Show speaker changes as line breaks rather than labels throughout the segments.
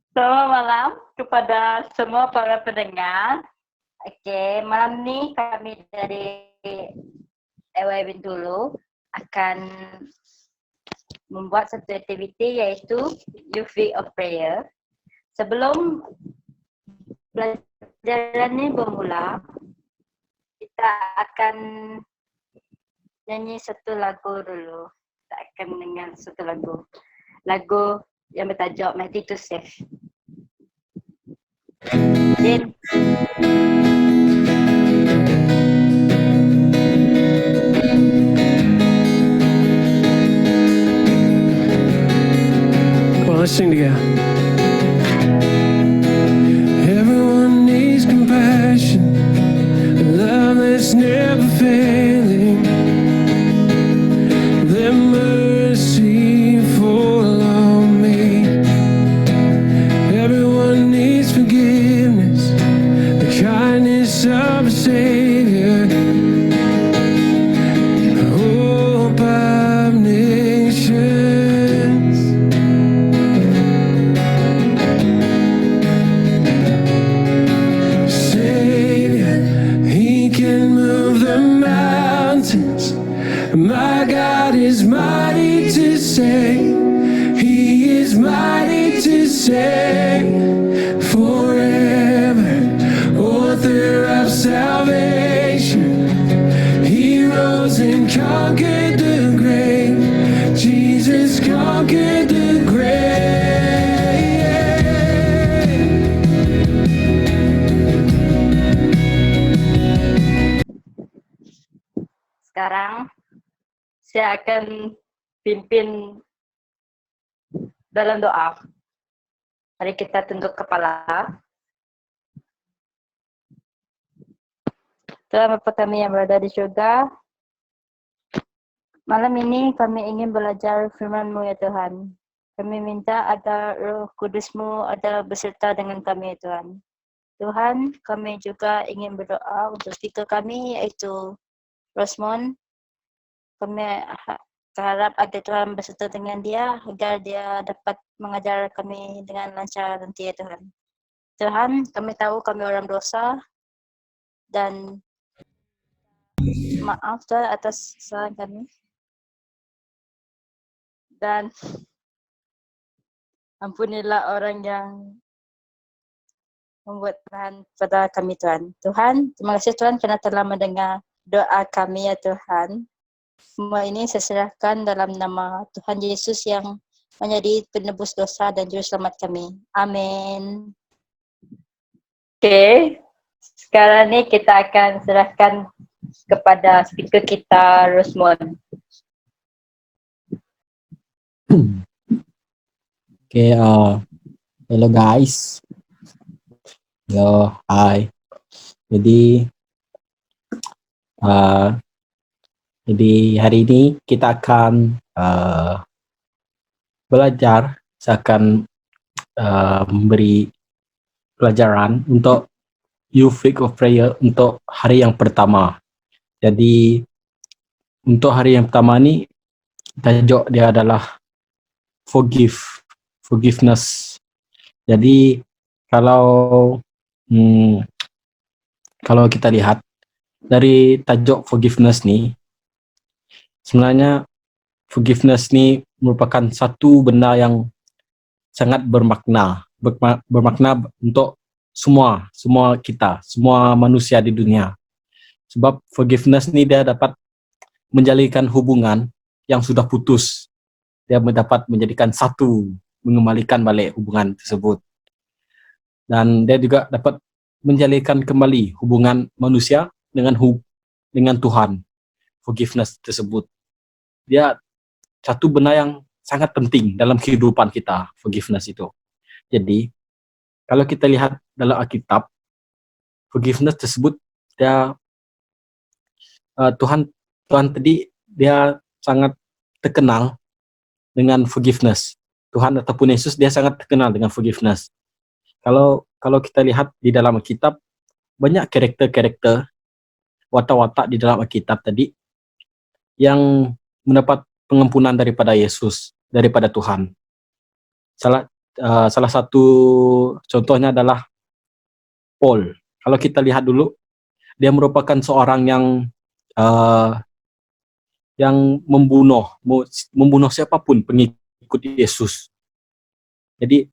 Selamat malam kepada semua para pendengar. Oke, malam ini kami dari EY Bintulu akan membuat satu aktiviti yaitu Youth Week of Prayer. Sebelum pelajaran ini bermula, kita akan nyanyi satu lagu dulu. Kita akan dengar satu lagu. Lagu yang bertajuk Mighty to Save. Din.
Come on, let's sing together. Everyone needs compassion, a love that's never failing. Let mercy fall on me. Everyone needs forgiveness, the kindness of a Savior. Hope of nations. Savior, He can move the mountains. My God is mighty to save. He is mighty to save forever. Author of salvation. He rose and conquered the grave. Jesus conquered the grave.
Sekarang saya akan pimpin dalam doa. Mari kita tunduk kepala. Tuhan Bapa kami yang berada di surga, malam ini kami ingin belajar firman-Mu ya Tuhan. Kami minta agar Roh Kudus-Mu ada beserta dengan kami ya Tuhan. Tuhan, kami juga ingin berdoa untuk speaker kami yaitu Rosmond. Kami harap agar Tuhan beserta dengan dia agar dia dapat mengajar kami dengan lancar nanti ya Tuhan. Tuhan, kami tahu kami orang dosa dan maaf Tuhan atas kesalahan kami. Dan ampunilah orang yang membuat Tuhan pada kami Tuhan. Tuhan, terima kasih Tuhan kerana telah mendengar doa kami ya Tuhan. Semua ini saya serahkan dalam nama Tuhan Yesus yang menjadi penebus dosa dan juru selamat kami. Amin. Oke, sekarang ni kita akan serahkan kepada speaker kita, Rosmond.
Okay, hello guys. Hello, hi. Jadi hari ini kita akan belajar. Saya akan memberi pelajaran untuk Youth Week of Prayer untuk hari yang pertama. Jadi untuk hari yang pertama ni tajuk dia adalah forgiveness. Jadi kalau kita lihat dari tajuk forgiveness ni, sebenarnya forgiveness ni merupakan satu benda yang sangat bermakna untuk semua kita, semua manusia di dunia. Sebab forgiveness ni dia dapat menjalinkan hubungan yang sudah putus. Dia dapat menjadikan satu, mengembalikan balik hubungan tersebut. Dan dia juga dapat menjalinkan kembali hubungan manusia dengan Tuhan. Forgiveness tersebut. Dia satu benda yang sangat penting dalam kehidupan kita, forgiveness itu. Jadi, kalau kita lihat dalam Alkitab, forgiveness tersebut, dia Tuhan tadi dia sangat terkenal dengan forgiveness. Tuhan ataupun Yesus dia sangat terkenal dengan forgiveness. Kalau kita lihat di dalam Alkitab, banyak karakter-karakter watak-watak di dalam Alkitab tadi yang mendapat pengampunan daripada Yesus, daripada Tuhan. salah satu contohnya adalah Paul. Kalau kita lihat dulu, dia merupakan seorang uh, yang membunuh siapapun pengikut Yesus. Jadi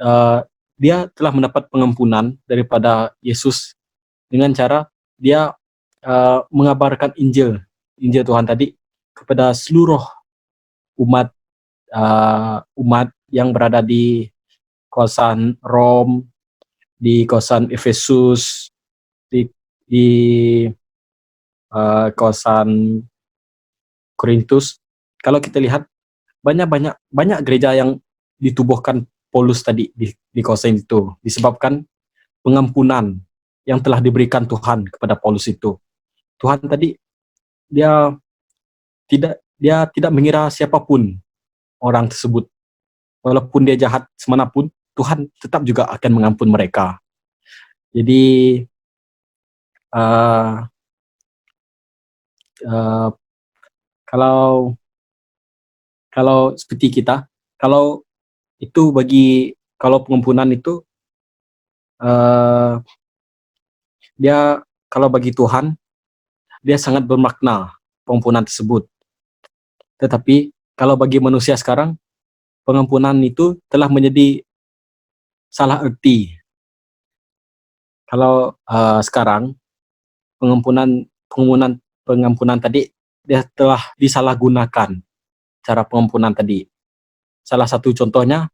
uh, dia telah mendapat pengampunan daripada Yesus dengan cara dia mengabarkan Injil Tuhan tadi kepada seluruh umat yang berada di kawasan Rom, di kawasan Efesus, di kawasan Korintus. Kalau kita lihat banyak gereja yang ditubuhkan Paulus tadi di kawasan itu disebabkan pengampunan yang telah diberikan Tuhan kepada Paulus itu. Tuhan tadi dia tidak mengira siapapun orang tersebut, walaupun dia jahat semanapun, Tuhan tetap juga akan mengampun mereka. Jadi kalau seperti kita, kalau pengampunan itu dia kalau bagi Tuhan dia sangat bermakna pengampunan tersebut. Tetapi kalau bagi manusia sekarang, pengampunan itu telah menjadi salah arti. Kalau sekarang pengampunan tadi dia telah disalahgunakan cara pengampunan tadi. Salah satu contohnya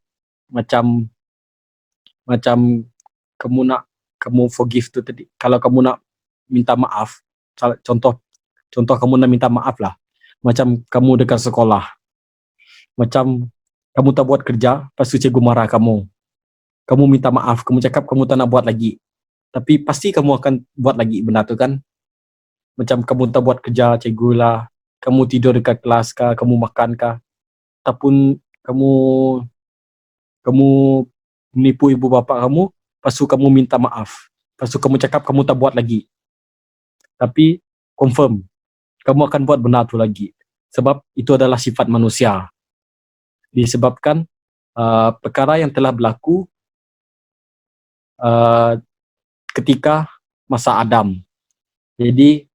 macam kamu forgive itu tadi. Kalau kamu nak minta maaf, contoh kamu nak minta maaf lah. Macam kamu dekat sekolah. Macam kamu tak buat kerja, lepas tu cikgu marah kamu. Kamu minta maaf, kamu cakap kamu tak nak buat lagi. Tapi pasti kamu akan buat lagi benda tu kan. Macam kamu tak buat kerja cikgu lah, kamu tidur dekat kelas kah, kamu makan kah, ataupun kamu menipu ibu bapa kamu, lepas tu kamu minta maaf, lepas tu kamu cakap kamu tak buat lagi. Tapi confirm kamu akan buat benda tu lagi, sebab itu adalah sifat manusia, disebabkan perkara yang telah berlaku ketika masa Adam. Jadi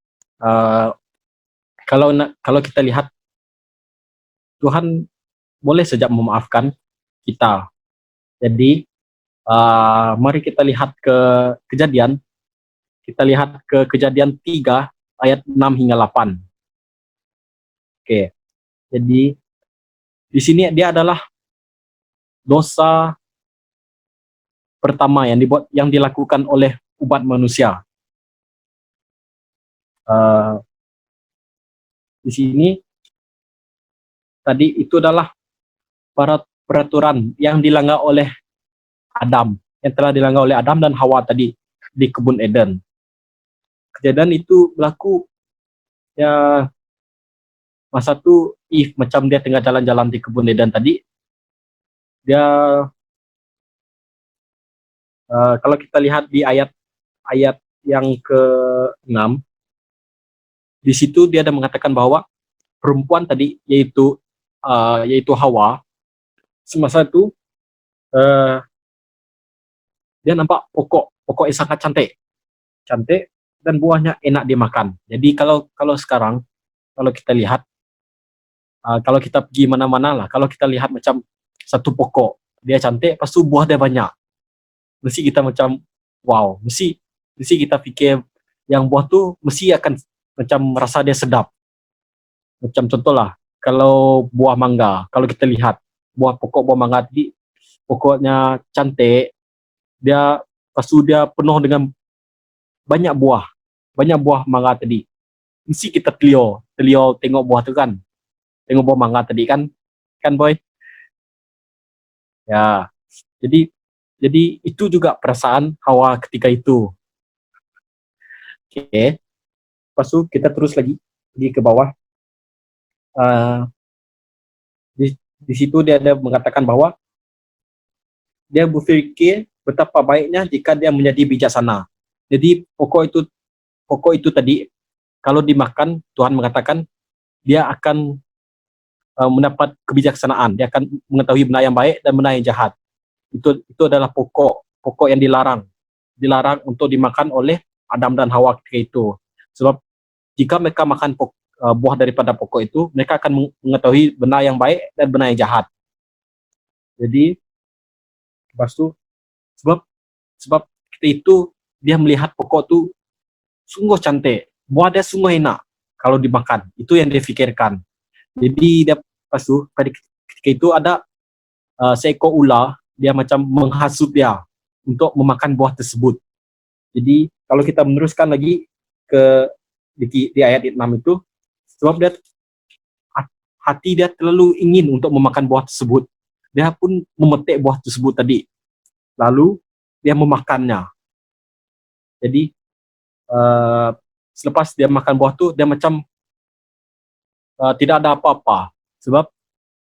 kalau kita lihat, Tuhan boleh saja memaafkan kita. Jadi mari kita lihat ke Kejadian. Kita lihat ke Kejadian 3 ayat 6 hingga 8. Oke. Jadi di sini dia adalah dosa pertama yang dilakukan oleh umat manusia. Di sini tadi itu adalah peraturan yang dilanggar oleh Adam, yang telah dilanggar oleh Adam dan Hawa tadi di kebun Eden. Kejadian itu berlaku ya masa tu Eve macam dia tengah jalan-jalan di kebun Eden tadi. Dia kalau kita lihat di ayat yang ke-6, di situ dia ada mengatakan bahwa perempuan tadi yaitu Hawa, semasa itu dia nampak pokok yang sangat cantik dan buahnya enak dimakan. Jadi kalau sekarang kalau kita lihat, kalau kita pergi mana-mana lah, kalau kita lihat macam satu pokok dia cantik, lepas tu buah dia banyak, mesti kita macam wow, mesti kita fikir yang buah tu mesti akan macam rasa dia sedap. Macam contohlah, kalau buah mangga, kalau kita lihat pokok buah mangga tadi, pokoknya cantik, dia lepas tu dia penuh dengan banyak buah mangga tadi. Mesti kita telio tengok buah tu kan, tengok buah mangga tadi kan boy. Ya, jadi itu juga perasaan Hawa ketika itu. Oke. Lepas tu kita terus lagi ke bawah. Di situ dia ada mengatakan bahwa dia berfikir betapa baiknya jika dia menjadi bijaksana. Jadi pokok itu tadi kalau dimakan, Tuhan mengatakan dia akan mendapat kebijaksanaan, dia akan mengetahui benar yang baik dan benar yang jahat. Itu adalah pokok yang dilarang untuk dimakan oleh Adam dan Hawa ketika itu. Sebab jika mereka makan buah daripada pokok itu, mereka akan mengetahui benar yang baik dan benar yang jahat. Jadi lepas tu sebab sebab ketika itu dia melihat pokok tu sungguh cantik, buah dia sungguh enak kalau dimakan. Itu yang dia fikirkan. Jadi dia lepas tu ketika itu ada seekor ular, dia macam menghasut dia untuk memakan buah tersebut. Jadi kalau kita meneruskan lagi ke di ayat 6 itu, sebab dia hati dia terlalu ingin untuk memakan buah tersebut, dia pun memetik buah tersebut tadi, lalu dia memakannya. Jadi selepas dia makan buah tu, dia macam tidak ada apa-apa. Sebab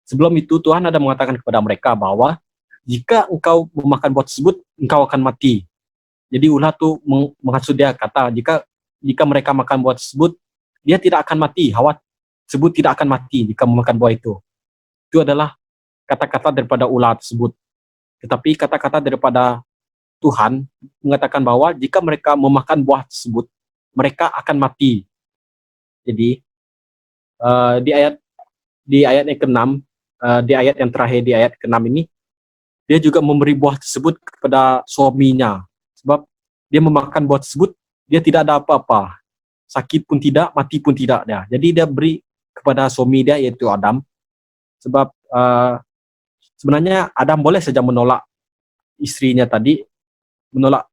sebelum itu Tuhan ada mengatakan kepada mereka bahwa jika engkau memakan buah tersebut, engkau akan mati. Jadi ular tu menghasut dia, kata jika mereka makan buah tersebut, dia tidak akan mati. Hawa tersebut tidak akan mati jika memakan buah itu. Itu adalah kata-kata daripada ular tersebut. Tetapi kata-kata daripada Tuhan mengatakan bahwa jika mereka memakan buah tersebut, mereka akan mati. Jadi di ayat yang ke-6, di ayat yang terakhir, di ayat ke-6 ini, dia juga memberi buah tersebut kepada suaminya. Sebab dia memakan buah tersebut, dia tidak ada apa-apa. Sakit pun tidak, mati pun tidak dia. Jadi dia beri kepada suami dia, yaitu Adam. Sebab sebenarnya Adam boleh saja menolak istrinya tadi, menolak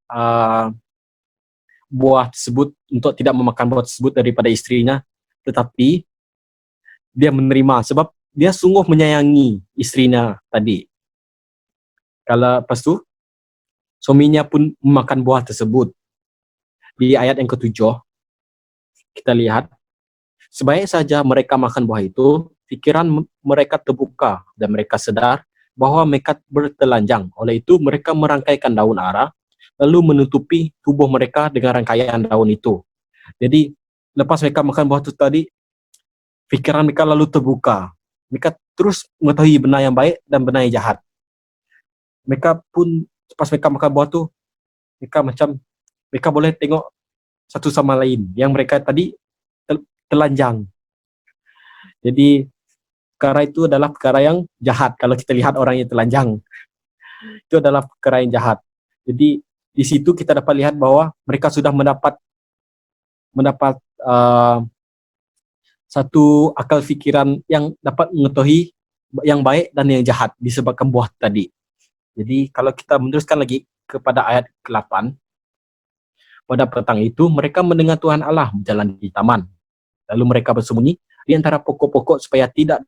buah tersebut untuk tidak memakan buah tersebut daripada istrinya. Tetapi dia menerima sebab dia sungguh menyayangi istrinya tadi. Kalau lepas tu, suaminya pun memakan buah tersebut. Di ayat yang ke-7, kita lihat, sebaik saja mereka makan buah itu, pikiran mereka terbuka dan mereka sedar bahwa mereka bertelanjang. Oleh itu, mereka merangkaikan daun ara, lalu menutupi tubuh mereka dengan rangkaian daun itu. Jadi, lepas mereka makan buah itu tadi, pikiran mereka lalu terbuka. Mereka terus mengetahui benar yang baik dan benar yang jahat. Mereka pun, pas mereka makan buah tu, mereka boleh tengok satu sama lain yang mereka tadi telanjang. Jadi perkara itu adalah perkara yang jahat. Kalau kita lihat orang yang telanjang, itu adalah perkara yang jahat. Jadi di situ kita dapat lihat bahwa mereka sudah mendapat satu akal fikiran yang dapat mengetahui yang baik dan yang jahat disebabkan buah tadi. Jadi kalau kita meneruskan lagi kepada ayat ke-8, pada petang itu mereka mendengar Tuhan Allah berjalan di taman. Lalu mereka bersembunyi di antara pokok-pokok supaya tidak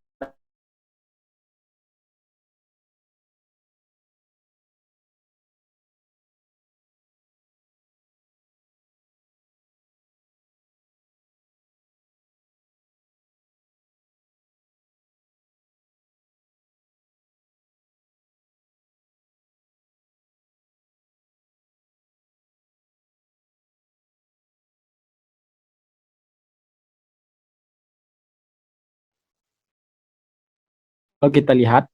kalau kita lihat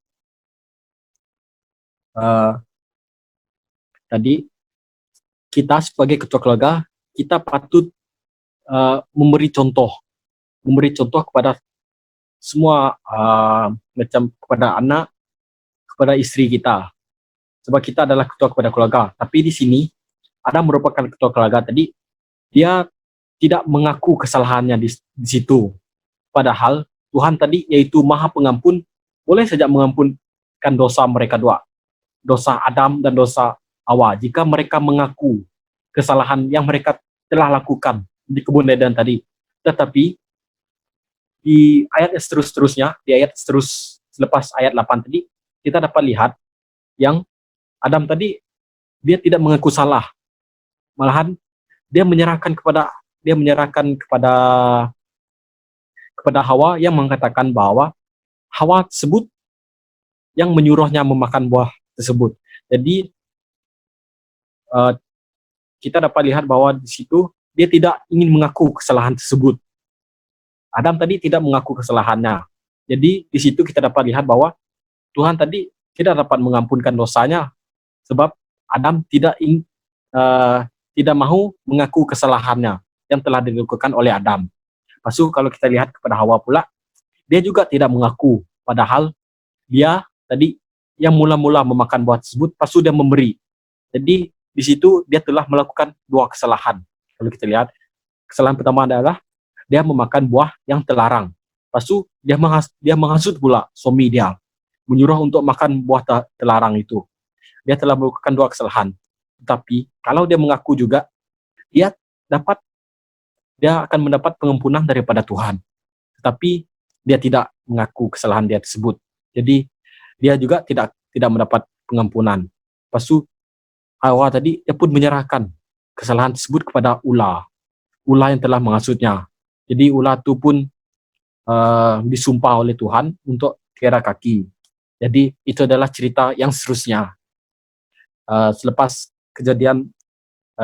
tadi kita sebagai ketua keluarga kita patut memberi contoh kepada semua macam kepada anak, kepada isteri kita. Sebab kita adalah ketua kepada keluarga. Tapi di sini Adam merupakan ketua keluarga tadi, dia tidak mengaku kesalahannya di situ. Padahal Tuhan tadi yaitu Maha Pengampun, boleh saja mengampunkan dosa mereka dua. Dosa Adam dan dosa Hawa. Jika mereka mengaku kesalahan yang mereka telah lakukan di kebun Eden tadi. Tetapi di ayat seterusnya, di ayat selepas ayat 8 tadi, kita dapat lihat yang Adam tadi dia tidak mengaku salah. Malahan dia menyerahkan kepada Hawa yang mengatakan bahwa Hawa tersebut yang menyuruhnya memakan buah tersebut. Jadi kita dapat lihat bahwa di situ dia tidak ingin mengaku kesalahan tersebut. Adam tadi tidak mengaku kesalahannya. Jadi di situ kita dapat lihat bahwa Tuhan tadi tidak dapat mengampunkan dosanya Sebab Adam tidak mahu mengaku kesalahannya yang telah dilakukan oleh Adam. Lepas tu kalau kita lihat kepada Hawa pula, dia juga tidak mengaku, padahal dia tadi yang mula-mula memakan buah tersebut, lepas tu dia memberi. Jadi di situ dia telah melakukan dua kesalahan. Kalau kita lihat, kesalahan pertama adalah dia memakan buah yang terlarang. Lepas tu dia menghasut pula suami dia, menyuruh untuk makan buah terlarang itu. Dia telah melakukan dua kesalahan. Tetapi kalau dia mengaku juga, dia akan mendapat pengampunan daripada Tuhan. Tetapi dia tidak mengaku kesalahan dia tersebut. Jadi dia juga tidak mendapat pengampunan. Lepas tu Hawa tadi dia pun menyerahkan kesalahan tersebut kepada ular yang telah menghasutnya. Jadi ular itu pun disumpah oleh Tuhan untuk tiara kaki. Jadi itu adalah cerita yang seterusnya. Selepas kejadian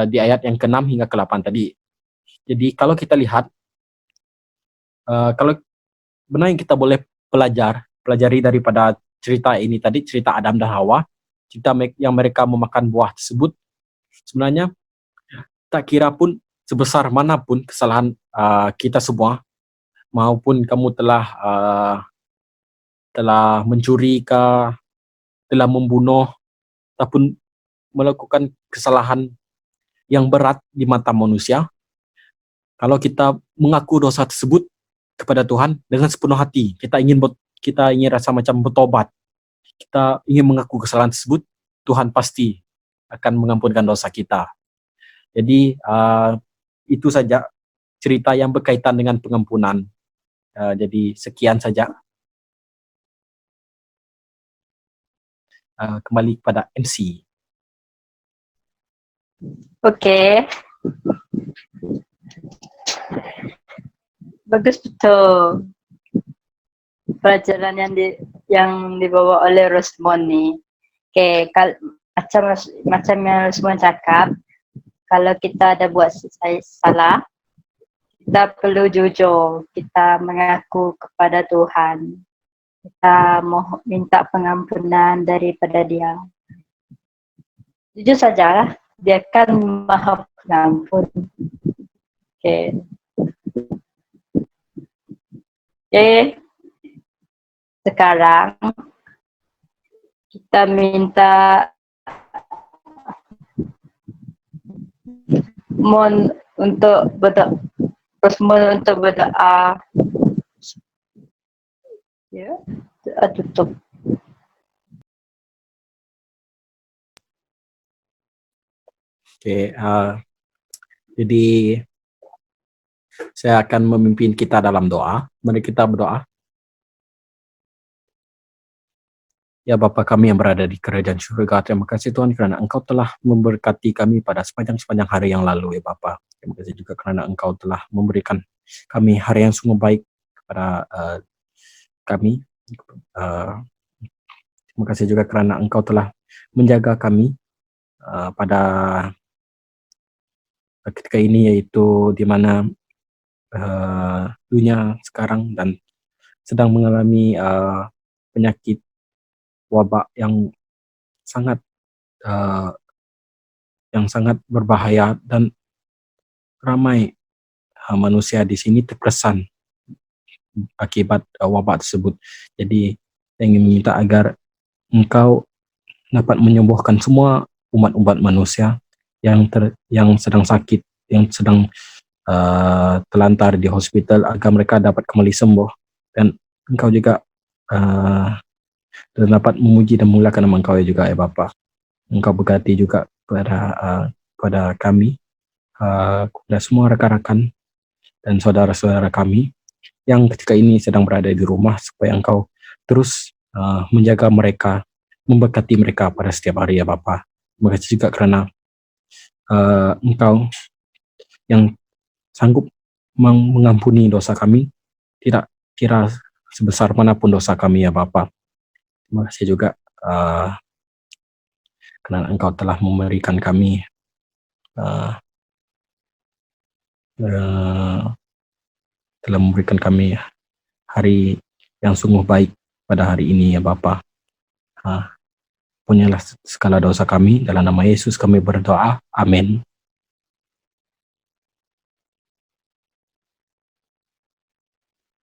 di ayat yang ke-6 hingga ke-8 tadi. Jadi kalau kita lihat, kalau benar yang kita boleh pelajari daripada cerita ini tadi, cerita Adam dan Hawa, cerita yang mereka memakan buah tersebut, sebenarnya tak kira pun sebesar manapun kesalahan kita semua, maupun kamu telah mencuri kah, telah membunuh, ataupun melakukan kesalahan yang berat di mata manusia, kalau kita mengaku dosa tersebut kepada Tuhan dengan sepenuh hati, kita ingin rasa macam bertobat, kita ingin mengaku kesalahan tersebut, Tuhan pasti akan mengampunkan dosa kita. Jadi itu saja cerita yang berkaitan dengan pengampunan. Jadi sekian saja. Kembali kepada MC.
Okey. Bagus betul. Pelajaran yang dibawa oleh Rosmond ni. Okay, macam yang Rosmond cakap, kalau kita ada buat salah, kita perlu jujur, kita mengaku kepada Tuhan, kita mau minta pengampunan daripada Dia. Jujur sajalah, Dia kan Maha Pengampun. Okay. Okay. Sekarang kita minta Mon untuk berdoa. Ya, tutup.
Okay, jadi saya akan memimpin kita dalam doa. Mari kita berdoa. Ya Bapa kami yang berada di kerajaan surga, terima kasih Tuhan kerana Engkau telah memberkati kami pada sepanjang hari yang lalu ya Bapa. Terima kasih juga kerana Engkau telah memberikan kami hari yang sungguh baik kepada kami. Terima kasih juga kerana Engkau telah menjaga kami pada ketika ini, yaitu di mana dunia sekarang dan sedang mengalami penyakit wabak yang sangat berbahaya, dan ramai manusia di sini terkesan akibat wabak tersebut. Jadi saya ingin meminta agar Engkau dapat menyembuhkan semua umat-umat manusia yang sedang sakit, yang sedang terlantar di hospital, agar mereka dapat kembali sembuh, dan Engkau juga dan dapat memuji dan memuliakan nama Engkau juga ya Bapa. Engkau berkati juga kepada kami, kepada semua rekan-rekan dan saudara-saudara kami yang ketika ini sedang berada di rumah, supaya Engkau terus menjaga mereka, memberkati mereka pada setiap hari ya Bapa. Terima kasih juga kerana Engkau yang sanggup mengampuni dosa kami, tidak kira sebesar manapun dosa kami ya Bapa. Terima kasih juga kerana Engkau telah memberikan kami hari yang sungguh baik pada hari ini ya Bapa. Ampunilah segala dosa kami. Dalam nama Yesus kami berdoa. Amin.